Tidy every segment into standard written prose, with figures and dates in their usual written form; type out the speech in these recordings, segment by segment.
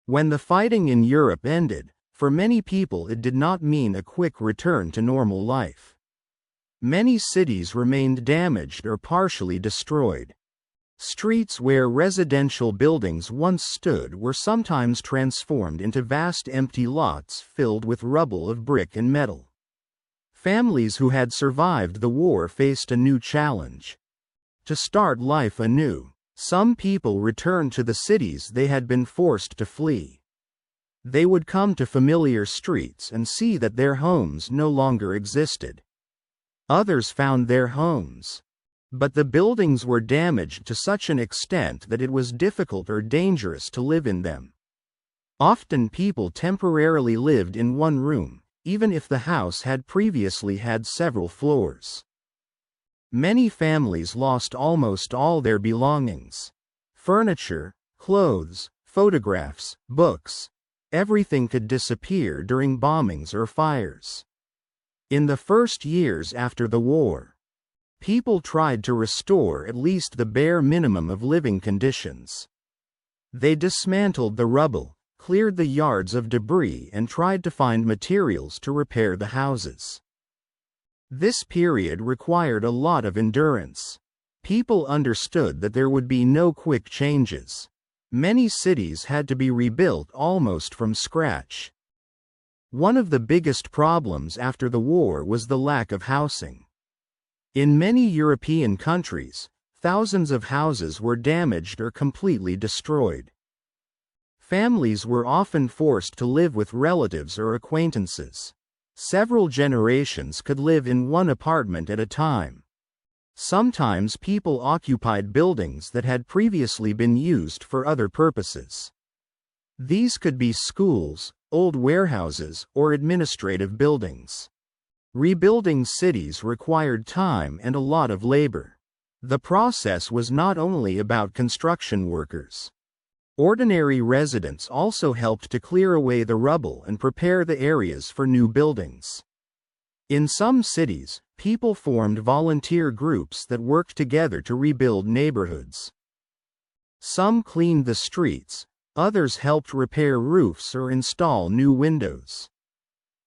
When the fighting in Europe ended, for many people it did not mean a quick return to normal life. Many cities remained damaged or partially destroyed. Streets where residential buildings once stood were sometimes transformed into vast empty lots filled with rubble of brick and metal. Families who had survived the war faced a new challenge. To start life anew, some people returned to the cities they had been forced to flee. They would come to familiar streets and see that their homes no longer existed. Others found their homes, but the buildings were damaged to such an extent that it was difficult or dangerous to live in them. Often people temporarily lived in one room, even if the house had previously had several floors. Many families lost almost all their belongings. Furniture, clothes, photographs, books, everything could disappear during bombings or fires. In the first years after the war, people tried to restore at least the bare minimum of living conditions. They dismantled the rubble, cleared the yards of debris, and tried to find materials to repair the houses. This period required a lot of endurance. People understood that there would be no quick changes. Many cities had to be rebuilt almost from scratch. One of the biggest problems after the war was the lack of housing. In many European countries, thousands of houses were damaged or completely destroyed. Families were often forced to live with relatives or acquaintances. Several generations could live in one apartment at a time. Sometimes people occupied buildings that had previously been used for other purposes. These could be schools, old warehouses, or administrative buildings. Rebuilding cities required time and a lot of labor. The process was not only about construction workers. Ordinary residents also helped to clear away the rubble and prepare the areas for new buildings. In some cities, people formed volunteer groups that worked together to rebuild neighborhoods. Some cleaned the streets, others helped repair roofs or install new windows.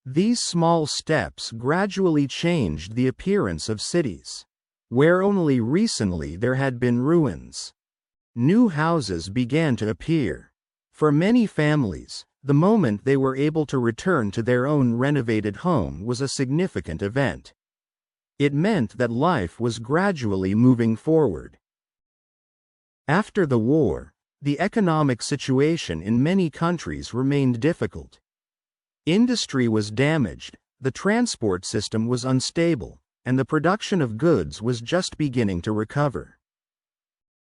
These small steps gradually changed the appearance of cities. Where only recently there had been ruins, new houses began to appear. For many families, the moment they were able to return to their own renovated home was a significant event. It meant that life was gradually moving forward. After the war, the economic situation in many countries remained difficult. Industry was damaged, the transport system was unstable, and the production of goods was just beginning to recover.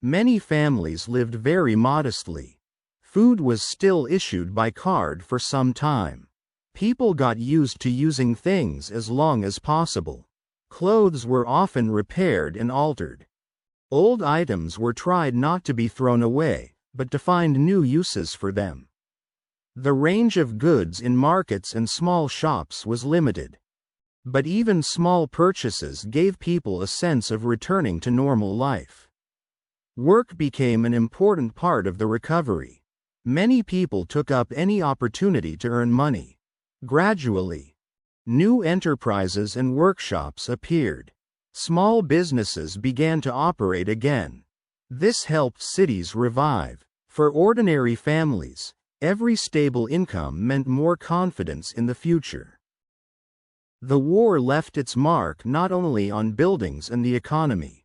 Many families lived very modestly. Food was still issued by card for some time. People got used to using things as long as possible. Clothes were often repaired and altered. Old items were tried not to be thrown away, but to find new uses for them. The range of goods in markets and small shops was limited. But even small purchases gave people a sense of returning to normal life. Work became an important part of the recovery. Many people took up any opportunity to earn money. Gradually, new enterprises and workshops appeared. Small businesses began to operate again. This helped cities revive. For ordinary families, every stable income meant more confidence in the future. The war left its mark not only on buildings and the economy.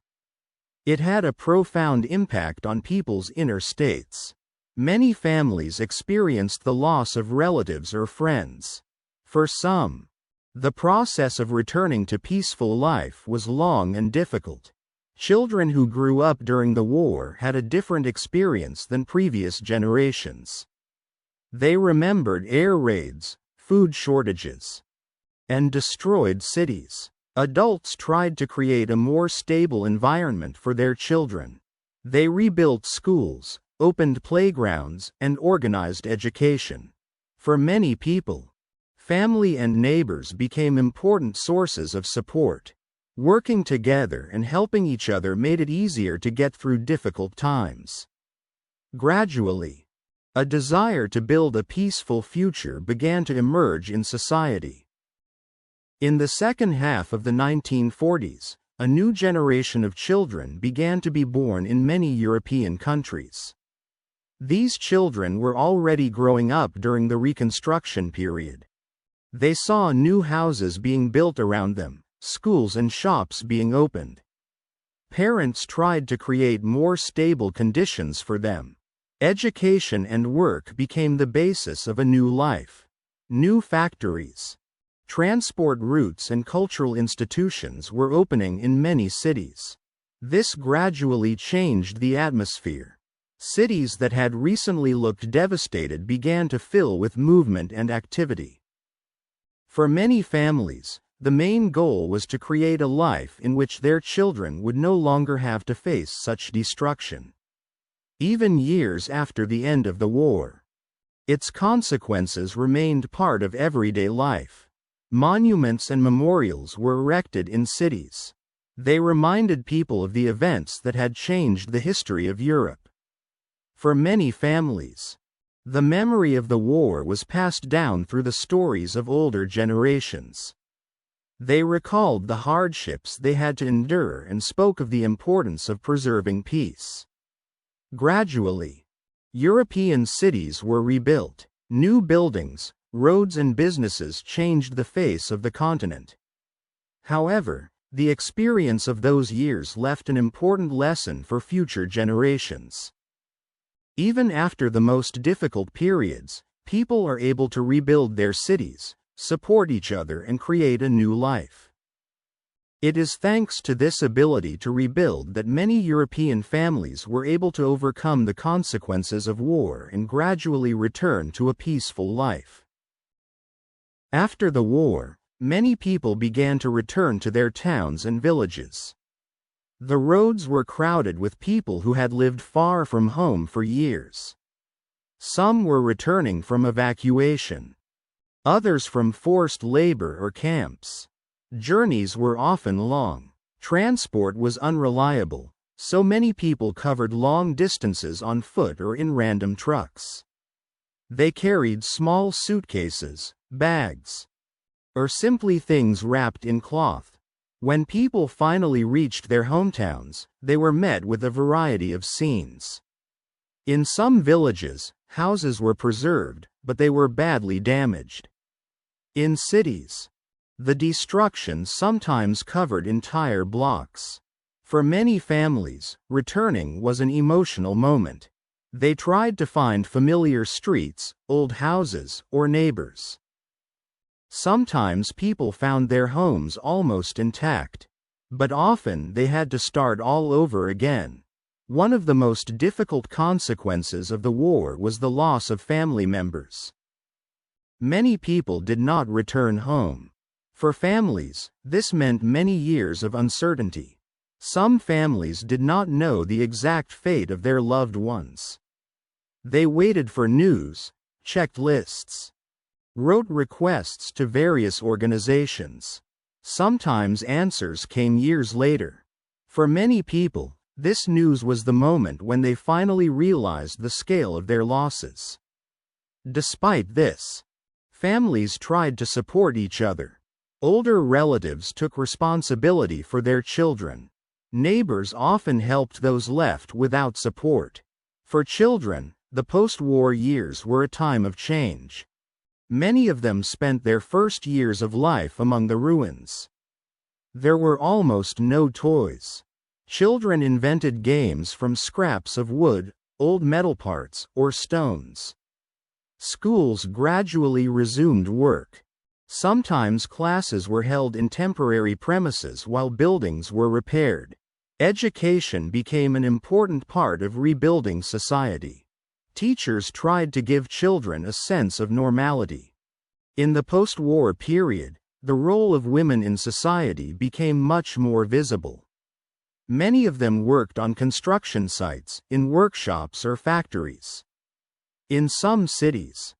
It had a profound impact on people's inner states. Many families experienced the loss of relatives or friends. For some, the process of returning to peaceful life was long and difficult. Children who grew up during the war had a different experience than previous generations. They remembered air raids, food shortages, and destroyed cities. Adults tried to create a more stable environment for their children. They rebuilt schools, opened playgrounds, and organized education. For many people, family and neighbors became important sources of support. Working together and helping each other made it easier to get through difficult times. Gradually, A desire to build a peaceful future began to emerge in society. In the second half of the 1940s, a new generation of children began to be born in many European countries. These children were already growing up during the Reconstruction period. They saw new houses being built around them, schools and shops being opened. Parents tried to create more stable conditions for them. Education and work became the basis of a new life. New factories, transport routes and cultural institutions were opening in many cities. This gradually changed the atmosphere. Cities that had recently looked devastated began to fill with movement and activity. For many families, the main goal was to create a life in which their children would no longer have to face such destruction. Even years after the end of the war, its consequences remained part of everyday life. Monuments and memorials were erected in cities. They reminded people of the events that had changed the history of Europe. For many families, the memory of the war was passed down through the stories of older generations. They recalled the hardships they had to endure and spoke of the importance of preserving peace. Gradually, European cities were rebuilt. New buildings, roads and businesses changed the face of the continent. However, the experience of those years left an important lesson for future generations. Even after the most difficult periods, people are able to rebuild their cities, support each other and create a new life. It is thanks to this ability to rebuild that many European families were able to overcome the consequences of war and gradually return to a peaceful life. After the war, many people began to return to their towns and villages. The roads were crowded with people who had lived far from home for years. Some were returning from evacuation, others from forced labor or camps. Journeys were often long. Transport was unreliable, so many people covered long distances on foot or in random trucks. They carried small suitcases, bags, or simply things wrapped in cloth. When people finally reached their hometowns, they were met with a variety of scenes. In some villages, houses were preserved, but they were badly damaged. In cities, the destruction sometimes covered entire blocks. For many families, returning was an emotional moment. They tried to find familiar streets, old houses, or neighbors. Sometimes people found their homes almost intact, but often they had to start all over again. One of the most difficult consequences of the war was the loss of family members. Many people did not return home. For families, this meant many years of uncertainty. Some families did not know the exact fate of their loved ones. They waited for news, checked lists, wrote requests to various organizations. Sometimes answers came years later. For many people, this news was the moment when they finally realized the scale of their losses. Despite this, families tried to support each other. Older relatives took responsibility for their children. Neighbors often helped those left without support. For children, the post-war years were a time of change. Many of them spent their first years of life among the ruins. There were almost no toys. Children invented games from scraps of wood, old metal parts, or stones. Schools gradually resumed work. Sometimes classes were held in temporary premises while buildings were repaired. Education became an important part of rebuilding society. Teachers tried to give children a sense of normality. In the post-war period, the role of women in society became much more visible. Many of them worked on construction sites, in workshops or factories. In some cities,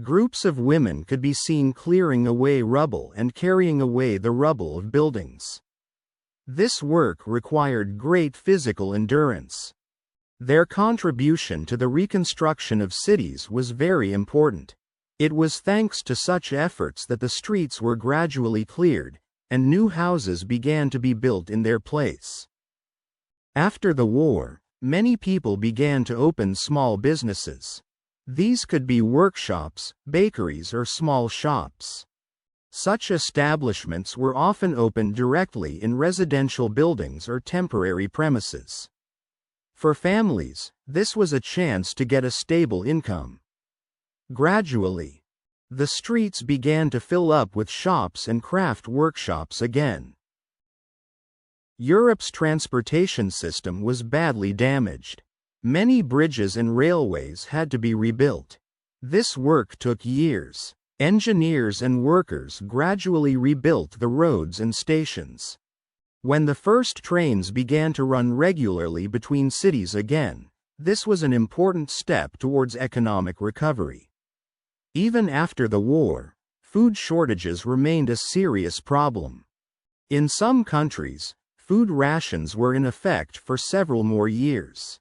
groups of women could be seen clearing away rubble and carrying away the rubble of buildings. This work required great physical endurance. Their contribution to the reconstruction of cities was very important. It was thanks to such efforts that the streets were gradually cleared, and new houses began to be built in their place. After the war, many people began to open small businesses. These could be workshops, bakeries, or small shops. Such establishments were often opened directly in residential buildings or temporary premises. For families, this was a chance to get a stable income. Gradually, the streets began to fill up with shops and craft workshops again. Europe's transportation system was badly damaged. Many bridges and railways had to be rebuilt. This work took years. Engineers and workers gradually rebuilt the roads and stations. When the first trains began to run regularly between cities again, this was an important step towards economic recovery. Even after the war, food shortages remained a serious problem. In some countries, food rations were in effect for several more years.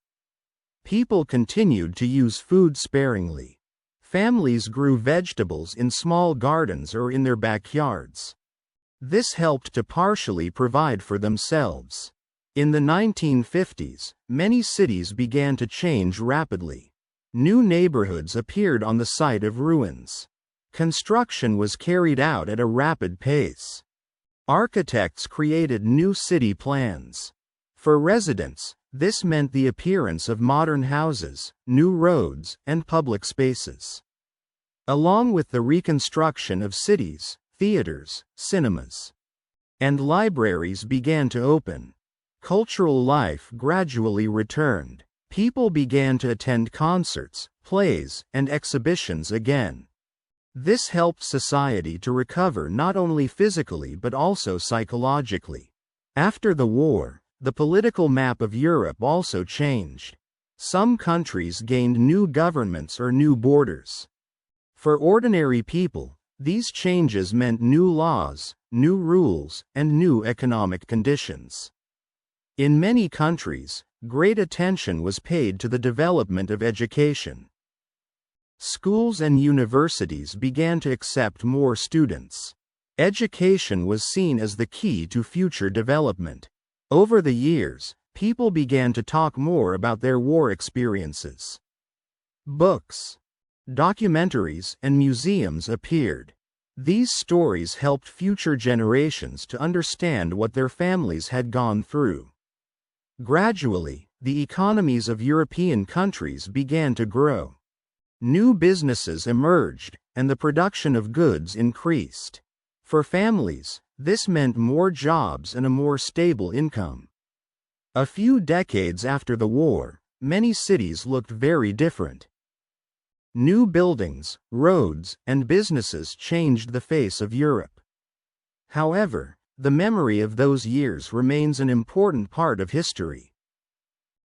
People continued to use food sparingly. Families grew vegetables in small gardens or in their backyards. This helped to partially provide for themselves. In the 1950s, many cities began to change rapidly. New neighborhoods appeared on the site of ruins. Construction was carried out at a rapid pace. Architects created new city plans. For residents, this meant the appearance of modern houses, new roads, and public spaces. Along with the reconstruction of cities, theaters, cinemas, and libraries began to open. Cultural life gradually returned. People began to attend concerts, plays, and exhibitions again. This helped society to recover not only physically but also psychologically. After the war, the political map of Europe also changed. Some countries gained new governments or new borders. For ordinary people, these changes meant new laws, new rules, and new economic conditions. In many countries, great attention was paid to the development of education. Schools and universities began to accept more students. Education was seen as the key to future development. Over the years, people began to talk more about their war experiences. Books, documentaries, and museums appeared. These stories helped future generations to understand what their families had gone through. Gradually, the economies of European countries began to grow. New businesses emerged, and the production of goods increased. For families, this meant more jobs and a more stable income. A few decades after the war, many cities looked very different. New buildings, roads, and businesses changed the face of Europe. However, the memory of those years remains an important part of history.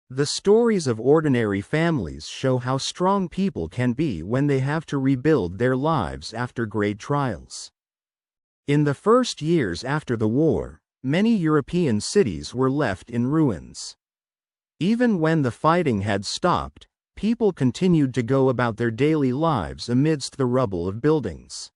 The stories of ordinary families show how strong people can be when they have to rebuild their lives after great trials. In the first years after the war, many European cities were left in ruins. Even when the fighting had stopped, people continued to go about their daily lives amidst the rubble of buildings,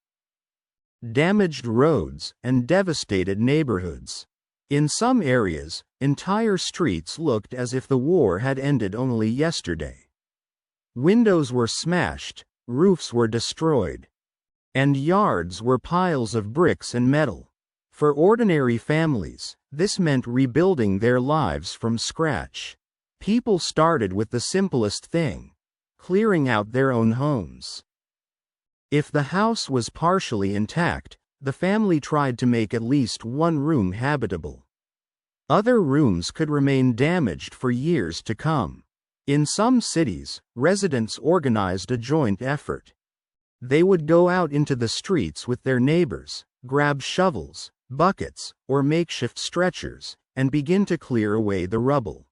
damaged roads, and devastated neighborhoods. In some areas, entire streets looked as if the war had ended only yesterday. Windows were smashed, roofs were destroyed, and yards were piles of bricks and metal. For ordinary families, this meant rebuilding their lives from scratch. People started with the simplest thing: clearing out their own homes. If the house was partially intact, the family tried to make at least one room habitable. Other rooms could remain damaged for years to come. In some cities, residents organized a joint effort. They would go out into the streets with their neighbors, grab shovels, buckets, or makeshift stretchers, and begin to clear away the rubble.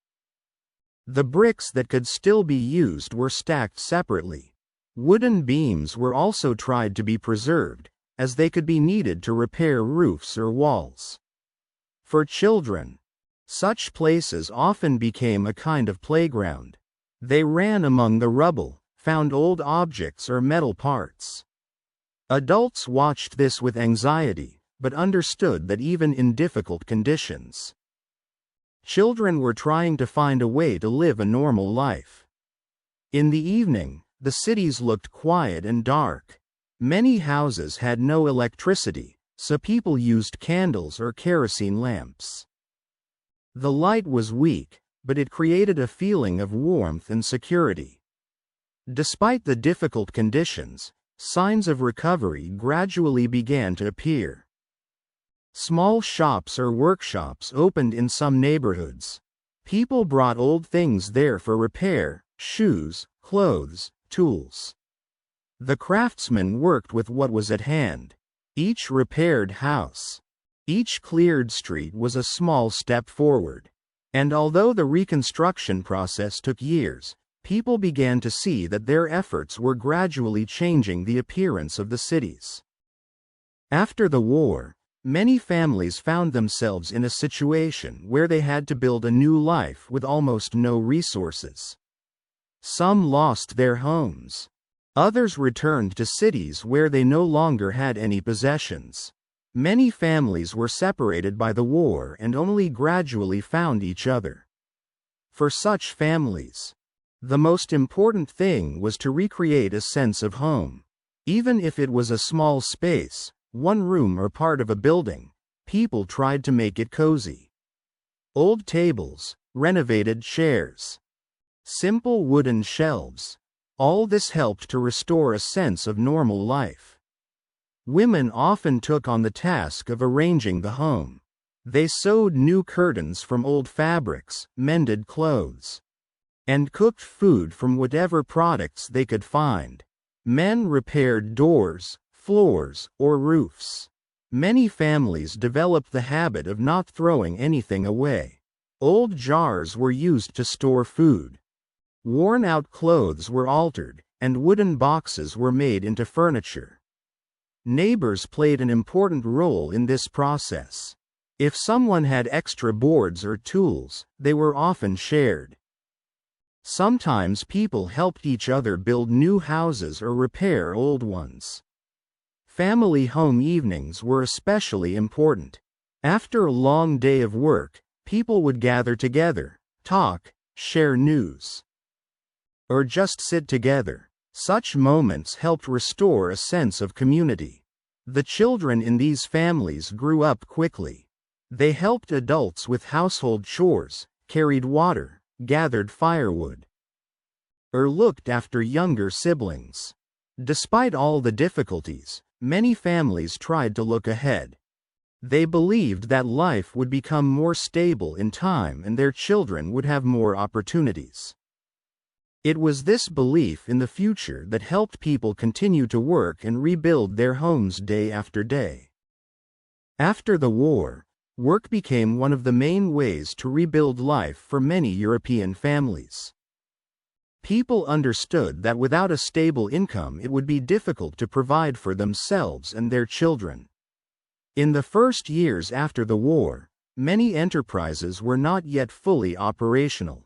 The bricks that could still be used were stacked separately. Wooden beams were also tried to be preserved, as they could be needed to repair roofs or walls. For children, such places often became a kind of playground. They ran among the rubble, found old objects or metal parts. Adults watched this with anxiety, but understood that even in difficult conditions, children were trying to find a way to live a normal life. In the evening, the cities looked quiet and dark. Many houses had no electricity, so people used candles or kerosene lamps. The light was weak, but it created a feeling of warmth and security. Despite the difficult conditions, signs of recovery gradually began to appear. Small shops or workshops opened in some neighborhoods. People brought old things there for repair: shoes, clothes, tools. The craftsmen worked with what was at hand. Each repaired house, each cleared street was a small step forward. And although the reconstruction process took years, people began to see that their efforts were gradually changing the appearance of the cities. After the war, many families found themselves in a situation where they had to build a new life with almost no resources. Some lost their homes. Others returned to cities where they no longer had any possessions. Many families were separated by the war and only gradually found each other. For such families, the most important thing was to recreate a sense of home. Even if it was a small space, one room or part of a building, people tried to make it cozy. Old tables, renovated chairs, simple wooden shelves, all this helped to restore a sense of normal life. Women often took on the task of arranging the home. They sewed new curtains from old fabrics, mended clothes, and cooked food from whatever products they could find. Men repaired doors, floors, or roofs. Many families developed the habit of not throwing anything away. Old jars were used to store food. Worn-out clothes were altered, and wooden boxes were made into furniture. Neighbors played an important role in this process. If someone had extra boards or tools, they were often shared. Sometimes people helped each other build new houses or repair old ones. Family home evenings were especially important. After a long day of work, people would gather together, talk, share news, or just sit together. Such moments helped restore a sense of community. The children in these families grew up quickly. They helped adults with household chores, carried water, gathered firewood, or looked after younger siblings. Despite all the difficulties, many families tried to look ahead. They believed that life would become more stable in time and their children would have more opportunities. It was this belief in the future that helped people continue to work and rebuild their homes day after day. After the war, work became one of the main ways to rebuild life for many European families. People understood that without a stable income it would be difficult to provide for themselves and their children. In the first years after the war, many enterprises were not yet fully operational.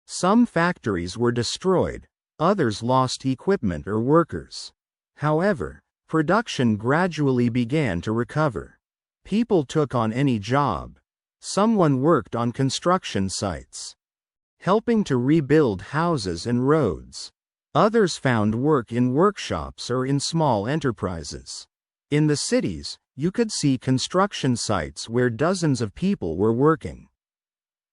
Some factories were destroyed, others lost equipment or workers. However, production gradually began to recover. People took on any job. Someone worked on construction sites, helping to rebuild houses and roads. Others found work in workshops or in small enterprises. In the cities, you could see construction sites where dozens of people were working.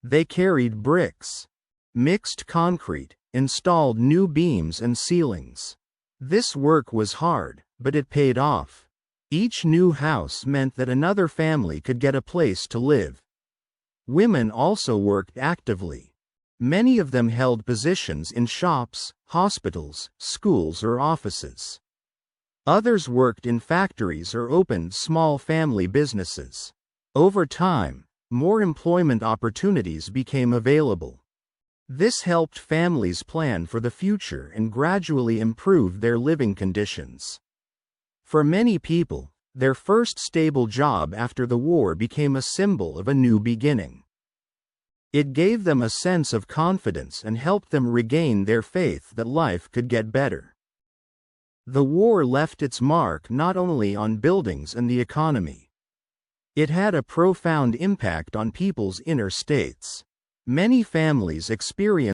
They carried bricks, mixed concrete, installed new beams and ceilings. This work was hard, but it paid off. Each new house meant that another family could get a place to live. Women also worked actively. Many of them held positions in shops, hospitals, schools, or offices. Others worked in factories or opened small family businesses. Over time, more employment opportunities became available. This helped families plan for the future and gradually improve their living conditions. For many people, their first stable job after the war became a symbol of a new beginning. It gave them a sense of confidence and helped them regain their faith that life could get better. The war left its mark not only on buildings and the economy. It had a profound impact on people's inner states. Many families experienced